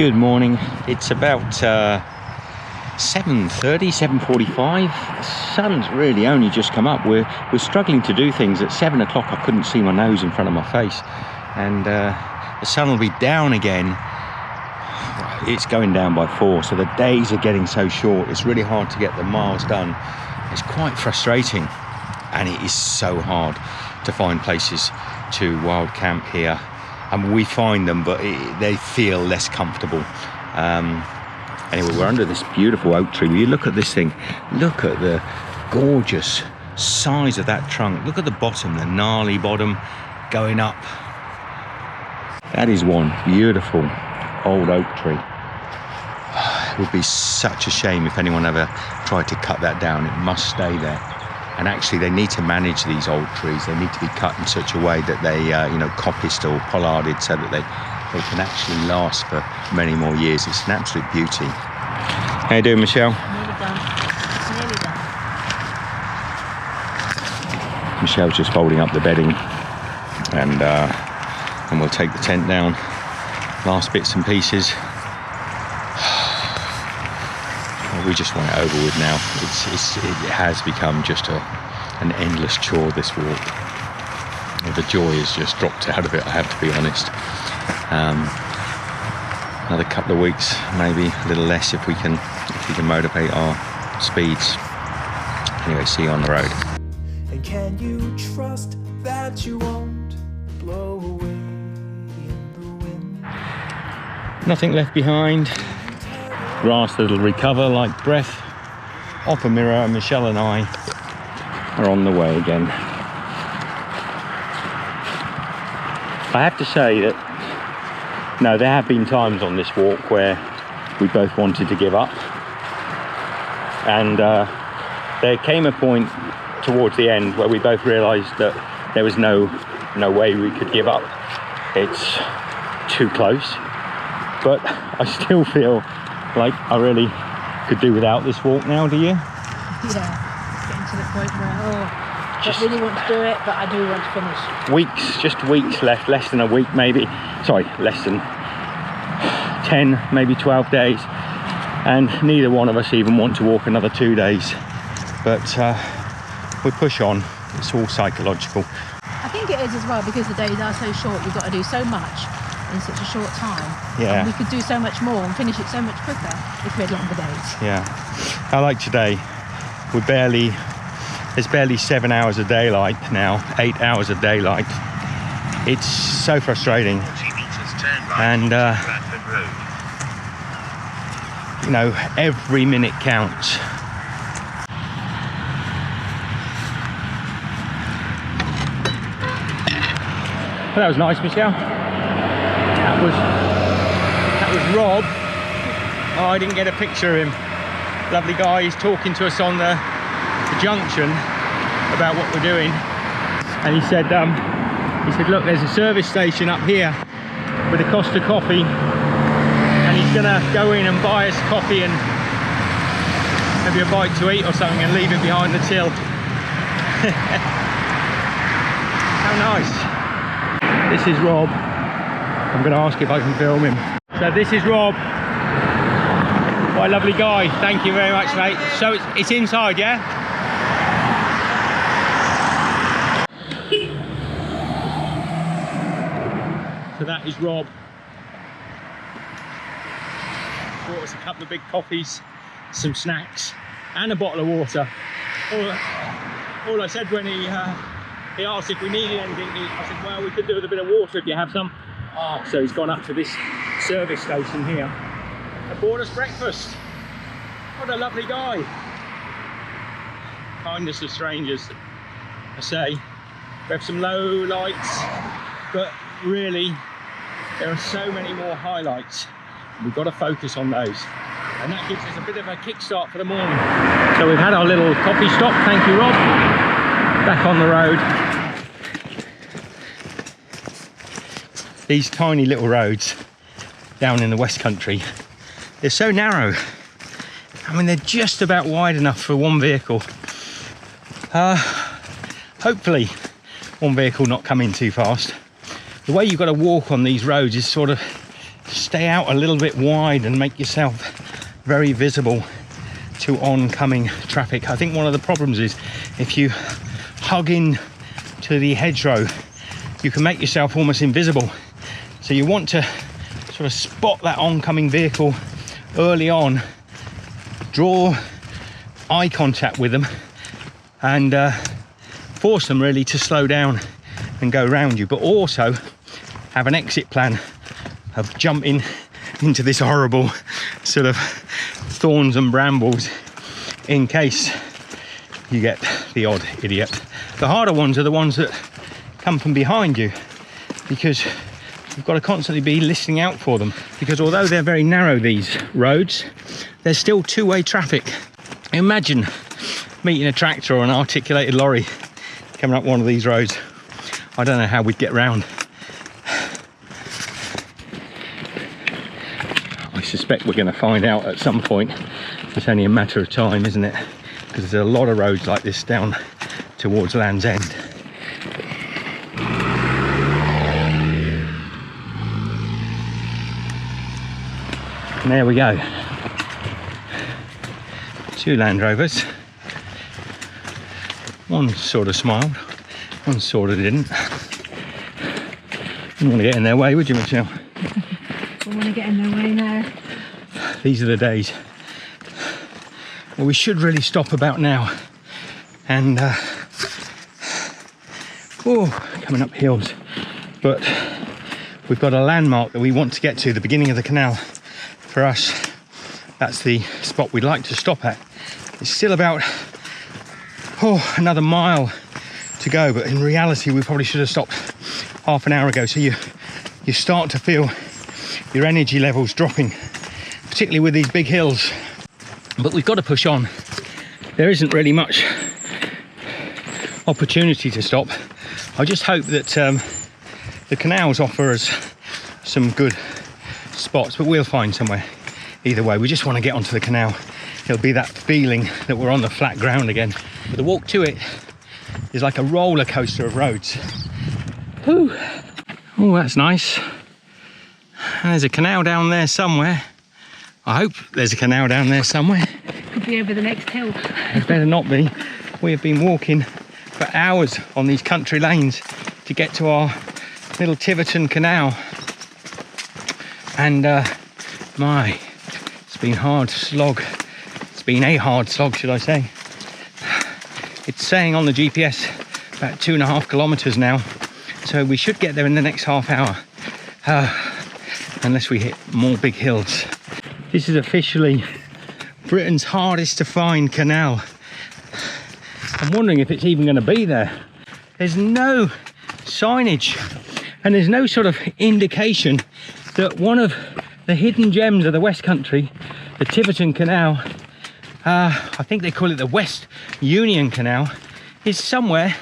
Good morning. It's about 7:30, 7:45. The sun's really only just come up. We're struggling to do things. At 7 o'clock I couldn't see my nose in front of my face, and the sun will be down again. It's going down by 4, so the days are getting so short. It's really hard to get the miles done. It's quite frustrating, and it is so hard to find places to wild camp here. And we find them, but they feel less comfortable. Anyway, we're under this beautiful oak tree. Will you look at this thing? Look at the gorgeous size of that trunk. Look at the bottom, the gnarly bottom going up. That is one beautiful old oak tree. It would be such a shame if anyone ever tried to cut that down. It must stay there. And actually, they need to manage these old trees. They need to be cut in such a way that they, coppiced or pollarded, so that they can actually last for many more years. It's an absolute beauty. How you doing, Michelle? Nearly done. It's nearly done. Michelle's just folding up the bedding, and we'll take the tent down. Last bits and pieces. We just want it over with now. It has become just an endless chore, this walk. The joy has just dropped out of it, I have to be honest. Another couple of weeks, maybe a little less, if we can motivate our speeds. Anyway, see you on the road. And can you trust that you won't blow away in the wind? Nothing left behind. Grass that'll recover like breath. Opera Mirror, Michelle and I are on the way again. I have to say that, no, there have been times on this walk where we both wanted to give up. And there came a point towards the end where we both realised that there was no way we could give up. It's too close. But I still feel like I really could do without this walk now, do you? Yeah, getting to the point where, I don't really want to do it, but I do want to finish. Just weeks left, less than a week maybe. Sorry, less than 10, maybe 12 days. And neither one of us even want to walk another 2 days. But we push on. It's all psychological. I think it is as well, because the days are so short. You've got to do so much in such a short time. Yeah. And we could do so much more and finish it so much quicker if we had longer days. Yeah. I like today. There's barely 7 hours of daylight now, 8 hours of daylight. It's so frustrating. And every minute counts. Well, that was nice, Michelle. That was Rob. Oh, I didn't get a picture of him. Lovely guy. He's talking to us on the junction about what we're doing, and he said, look, there's a service station up here with a Costa coffee, and he's gonna go in and buy us coffee and maybe a bite to eat or something, and leave it behind the till. How nice. This is Rob. I'm going to ask if I can film him. So this is Rob. What a lovely guy. Thank you very much, mate. So it's inside, yeah? So that is Rob. Bought us a couple of big coffees, some snacks, and a bottle of water. All I said when he asked if we needed anything, I said, well, we could do with a bit of water if you have some. Oh, so he's gone up to this service station here and bought us breakfast. What a lovely guy. Kindness of strangers, I say. We have some low lights, but really there are so many more highlights. We've got to focus on those, and that gives us a bit of a kickstart for the morning. So we've had our little coffee stop. Thank you, Rob. Back on the road. These tiny little roads down in the West Country, they're so narrow. I mean, they're just about wide enough for one vehicle. Hopefully one vehicle not coming too fast. The way you've got to walk on these roads is sort of stay out a little bit wide and make yourself very visible to oncoming traffic. I think one of the problems is if you hug in to the hedgerow, you can make yourself almost invisible. So you want to sort of spot that oncoming vehicle early on, draw eye contact with them, and force them really to slow down and go around you, but also have an exit plan of jumping into this horrible sort of thorns and brambles in case you get the odd idiot. The harder ones are the ones that come from behind you, because you've got to constantly be listening out for them, because although they're very narrow, these roads, there's still two-way traffic. Imagine meeting a tractor or an articulated lorry coming up one of these roads. I don't know how we'd get round. I suspect we're going to find out at some point. It's only a matter of time, isn't it? Because there's a lot of roads like this down towards Land's End. And there we go. 2 Land Rovers. One sort of smiled, one sort of didn't. You want to get in their way, would you, Michelle? I want to get in their way now. These are the days. Well, we should really stop about now. And, coming up hills. But we've got a landmark that we want to get to, the beginning of the canal. For us, that's the spot we'd like to stop at. It's still about another mile to go, but in reality we probably should have stopped half an hour ago. So you start to feel your energy levels dropping, particularly with these big hills. But we've got to push on. There isn't really much opportunity to stop. I just hope that the canals offer us some good spots, but we'll find somewhere. Either way, we just want to get onto the canal. It'll be that feeling that we're on the flat ground again. But the walk to it is like a roller coaster of roads. Whew. Oh, that's nice. And there's a canal down there somewhere. I hope there's a canal down there somewhere. Could be over the next hill. It better not be. We have been walking for hours on these country lanes to get to our little Tiverton canal. And it's been hard slog. It's been a hard slog, should I say. It's saying on the GPS about 2.5 kilometers now, so we should get there in the next half hour, unless we hit more big hills. This is officially Britain's hardest to find canal. I'm wondering if it's even going to be there. There's no signage and there's no sort of indication that one of the hidden gems of the West Country, the Tiverton Canal, I think they call it the West Union Canal, is somewhere,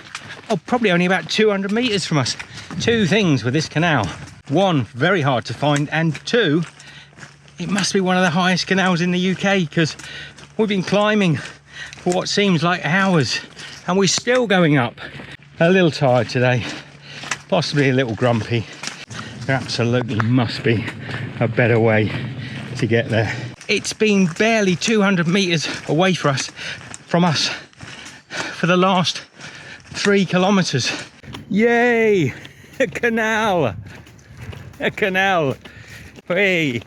probably only about 200 metres from us. Two things with this canal. One, very hard to find, and two, it must be one of the highest canals in the UK, because we've been climbing for what seems like hours and we're still going up. A little tired today, possibly a little grumpy. There absolutely must be a better way to get there. It's been barely 200 metres away from us for the last 3 kilometres. Yay! A canal! A canal! Hey!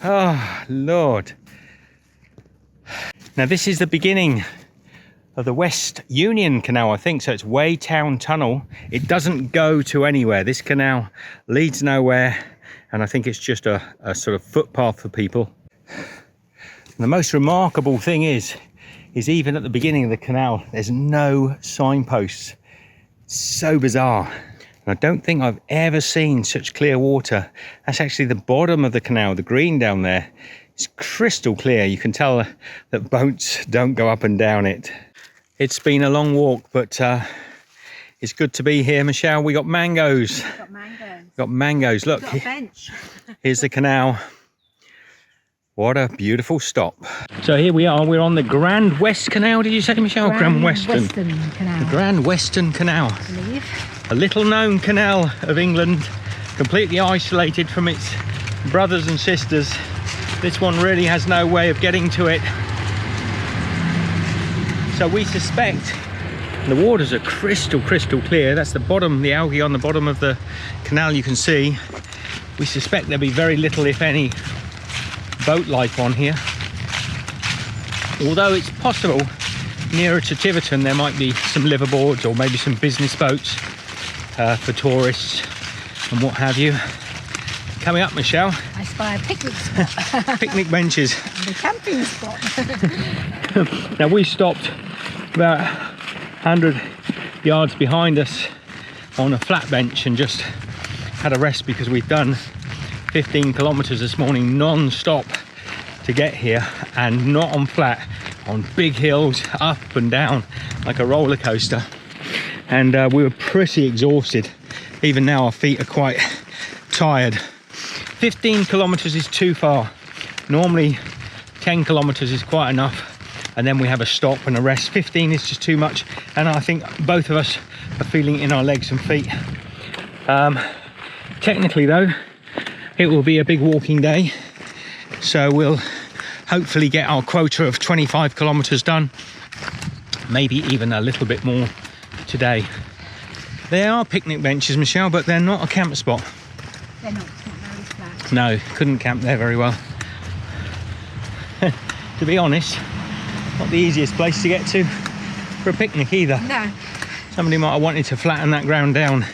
Oh, Lord. Now this is the beginning of the West Union Canal, I think, so it's Waytown Tunnel. It doesn't go to anywhere. This canal leads nowhere, and I think it's just a sort of footpath for people. And the most remarkable thing is even at the beginning of the canal, there's no signposts. It's so bizarre. And I don't think I've ever seen such clear water. That's actually the bottom of the canal, the green down there. It's crystal clear. You can tell that boats don't go up and down it. It's been a long walk, but it's good to be here, Michelle. We got mangoes. Got mangoes. Got mangoes. Look, Got a bench. Here's the canal. What a beautiful stop. So here we are. We're on the Grand West Canal. Did you say, Michelle? Grand Western Canal. The Grand Western Canal. I believe. A little known canal of England, completely isolated from its brothers and sisters, this one really has no way of getting to it. So we suspect the waters are crystal clear. That's the bottom, the algae on the bottom of the canal you can see. We suspect there'll be very little, if any, boat life on here. Although it's possible nearer to Tiverton there might be some liverboards or maybe some business boats for tourists and what have you. Coming up, Michelle. I spy a picnic spot. Picnic benches. The camping spot. Now we stopped about 100 yards behind us on a flat bench and just had a rest because we've done 15 kilometers this morning non-stop to get here, and not on flat, on big hills, up and down like a roller coaster. And we were pretty exhausted. Even now our feet are quite tired. 15 kilometers is too far. Normally 10 kilometers is quite enough, and then we have a stop and a rest. 15 is just too much, and I think both of us are feeling it in our legs and feet. Technically though, it will be a big walking day, so we'll hopefully get our quota of 25 kilometers done, maybe even a little bit more today. There are picnic benches, Michelle, but they're not a camp spot. They're not very flat. No, couldn't camp there very well. To be honest, not the easiest place to get to for a picnic either. No. Somebody might have wanted to flatten that ground down.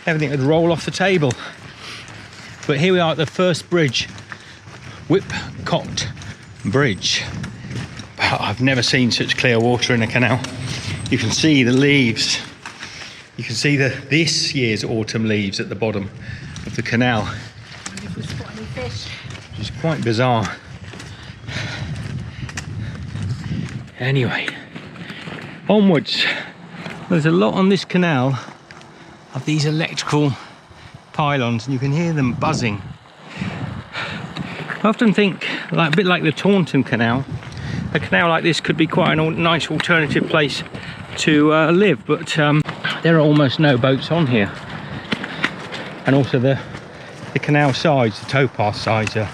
Everything would roll off the table. But here we are at the first bridge, Whipcott Bridge. I've never seen such clear water in a canal. You can see the leaves. You can see this year's autumn leaves at the bottom of the canal, which is quite bizarre. Anyway, onwards. There's a lot on this canal of these electrical pylons, and you can hear them buzzing. I often think, like a bit like the Taunton Canal, a canal like this could be quite a nice alternative place to live, but there are almost no boats on here. And also the canal sides, the towpath sides, are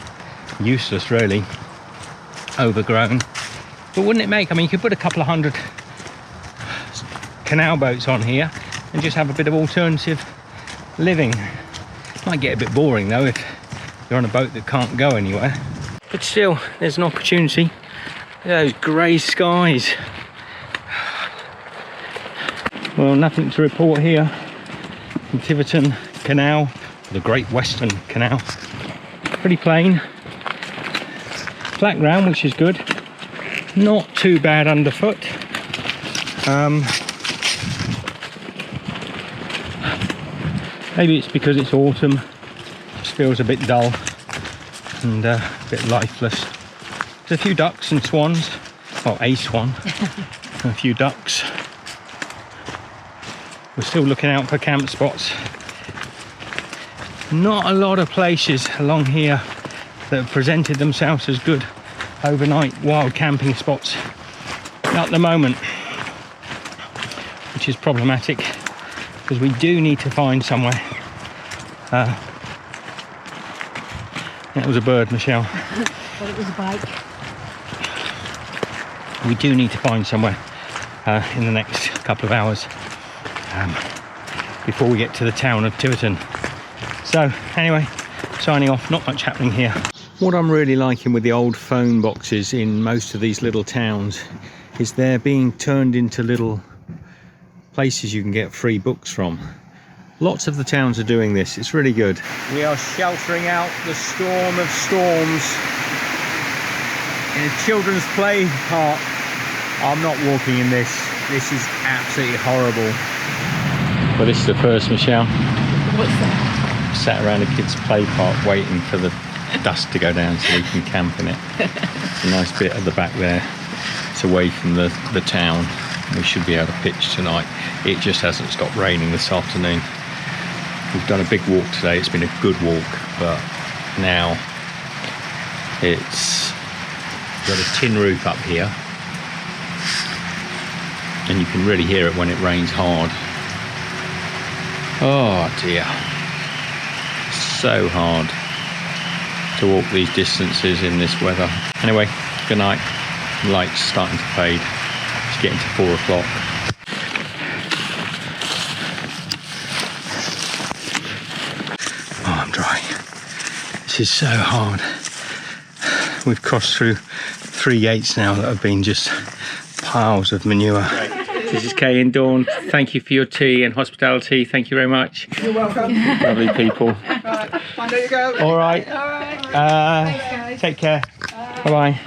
useless really, overgrown. But wouldn't it make, I mean, you could put a couple of hundred canal boats on here and just have a bit of alternative living. Might get a bit boring though if you're on a boat that can't go anywhere, but still there's an opportunity. Look at those grey skies. Well, nothing to report here from Tiverton Canal, the Great Western Canal. Pretty plain, flat ground, which is good. Not too bad underfoot. Maybe it's because it's autumn, just feels a bit dull and a bit lifeless. There's a few ducks and swans, or a swan, and a few ducks. We're still looking out for camp spots. Not a lot of places along here that have presented themselves as good overnight wild camping spots at the moment, which is problematic because we do need to find somewhere. That was a bird, Michelle. Well, it was a bike. We do need to find somewhere in the next couple of hours before we get to the town of Tiverton. So anyway, signing off. Not much happening here. What I'm really liking with the old phone boxes in most of these little towns is they're being turned into little places you can get free books from. Lots of the towns are doing this. It's really good. We are sheltering out the storm of storms in a children's play park. I'm not walking in this. This is absolutely horrible. Well, this is the first, Michelle. What's that? Sat around a kid's play park waiting for the dust to go down so we can camp in it. It's a nice bit at the back there. It's away from the town. We should be able to pitch tonight. It just hasn't stopped raining this afternoon. We've done a big walk today. It's been a good walk, but now it's got a tin roof up here, and you can really hear it when it rains hard. Oh dear, so hard to walk these distances in this weather. Anyway, good night. Light's starting to fade. It's getting to 4 o'clock. Oh, I'm dry. This is so hard. We've crossed through 3 gates now that have been just piles of manure. This is Kay and Dawn. Thank you for your tea and hospitality. Thank you very much. You're welcome. Lovely people. Right, there you go. All right. All right. Take care. Bye bye.